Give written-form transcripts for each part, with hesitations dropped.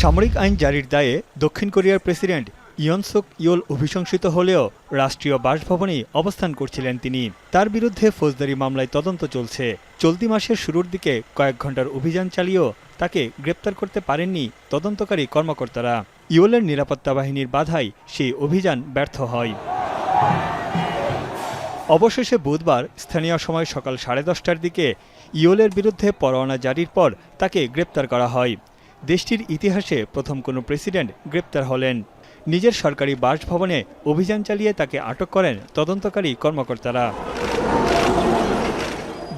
সামরিক আইন জারির দায়ে দক্ষিণ কোরিয়ার প্রেসিডেন্ট ইয়ন সুক ইয়োল অভিশংসিত হলেও রাষ্ট্রীয় বাসভবনেই অবস্থান করছিলেন তিনি। তার বিরুদ্ধে ফৌজদারি মামলায় তদন্ত চলছে। চলতি মাসের শুরুর দিকে কয়েক ঘন্টার অভিযান চালিয়েও তাকে গ্রেপ্তার করতে পারেননি তদন্তকারী কর্মকর্তারা। ইয়োলের নিরাপত্তা বাহিনীর বাধায় সেই অভিযান ব্যর্থ হয়। অবশেষে বুধবার স্থানীয় সময় সকাল 10:30টার দিকে ইয়োলের বিরুদ্ধে পরোয়ানা জারির পর তাকে গ্রেপ্তার করা হয়। দেশটির ইতিহাসে প্রথম কোনো প্রেসিডেন্ট গ্রেপ্তার হলেন। নিজের সরকারি বাসভবনে অভিযান চালিয়ে তাকে আটক করেন তদন্তকারী কর্মকর্তারা।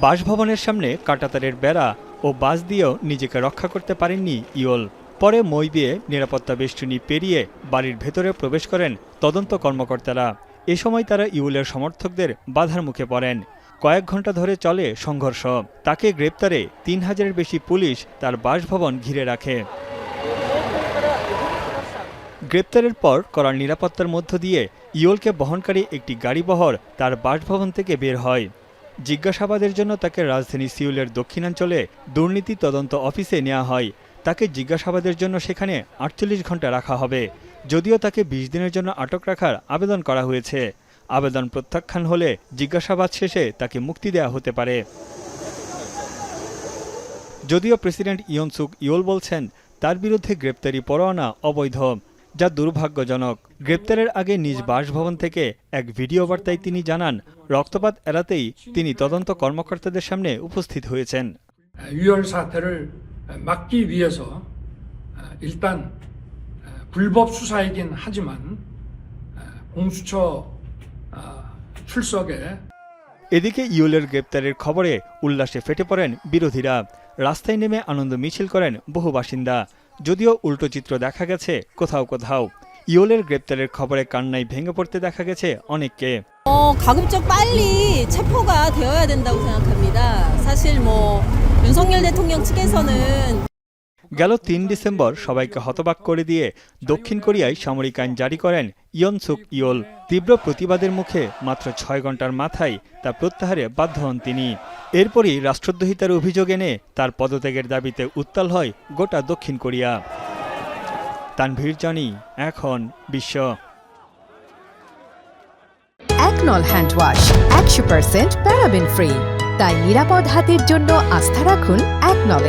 বাসভবনের সামনে কাঁটাতারের বেড়া ও বাস দিয়েও নিজেকে রক্ষা করতে পারেননি ইয়োল। পরে মই বেয়ে নিরাপত্তা বেষ্টনী পেরিয়ে বাড়ির ভেতরে প্রবেশ করেন তদন্ত কর্মকর্তারা। এ সময় তারা ইয়োলের সমর্থকদের বাধার মুখে পড়েন। কয়েক ঘন্টা ধরে চলে সংঘর্ষ। তাকে গ্রেপ্তারে 3000-এর বেশি পুলিশ তার বাসভবন ঘিরে রাখে। গ্রেপ্তারের পর কড়া নিরাপত্তার মধ্য দিয়ে ইয়োলকে বহনকারী একটি গাড়িবহর তার বাসভবন থেকে বের হয়। জিজ্ঞাসাবাদের জন্য তাকে রাজধানী সিউলের দক্ষিণাঞ্চলে দুর্নীতি তদন্ত অফিসে নেওয়া হয়। তাকে জিজ্ঞাসাবাদের জন্য সেখানে 48 ঘন্টা রাখা হবে। যদিও তাকে 20 দিনের জন্য আটক রাখার আবেদন করা হয়েছে। আবেদন প্রত্যাখ্যান হলে জিজ্ঞাসাবাদ শেষে তাকে মুক্তি দেওয়া হতে পারে। যদিও প্রেসিডেন্ট ইয়ন সুক ইয়োল বলছেন তার বিরুদ্ধে গ্রেপ্তারি পরোয়ানা অবৈধ, যা দুর্ভাগ্যজনক। গ্রেপ্তারের আগে নিজ বাসভবন থেকে এক ভিডিও বার্তায় তিনি জানান, রক্তপাত এড়াতেই তিনি তদন্ত কর্মকর্তাদের সামনে উপস্থিত হয়েছেন। 유혈 사태를 막기 위해서 일단 불법 수사이긴 하지만 공수처 출석에 এদিকে ইয়োলের গ্রেপ্তারের খবরে উল্লাসে ফেটে পড়েন বিরোধীরা। রাস্তায় নেমে আনন্দ মিছিল করেন বহু বাসিন্দা। যদিও উল্টো চিত্র দেখা গেছে কোথাও কোথাও। ইয়োলের গ্রেপ্তারের খবরে কান্নায় ভেঙে পড়তে দেখা গেছে অনেককে। 가급적 빨리 체포가 되어야 된다고 생각합니다. 사실 윤석열 대통령 측에서는 গেল 3 ডিসেম্বর সবাইকে হতবাক করে দিয়ে দক্ষিণ কোরিয়ায় সামরিক আইন জারি করেন ইয়ন সুক ইয়োল। তীব্র প্রতিবাদের মুখে মাত্র 6 ঘন্টার মাথায় তা প্রত্যাহারে বাধ্য হন তিনি। এরপরই রাষ্ট্রদ্রোহিতার অভিযোগ এনে তার পদত্যাগের দাবিতে উত্তাল হয় গোটা দক্ষিণ কোরিয়া। তানভীর জানি, এখন বিশ্ব। একনল হ্যান্ড ওয়াশ 100% প্যারাবেন ফ্রি, তাই নিরাপদ হাতের জন্য আস্থা রাখুন একনলে।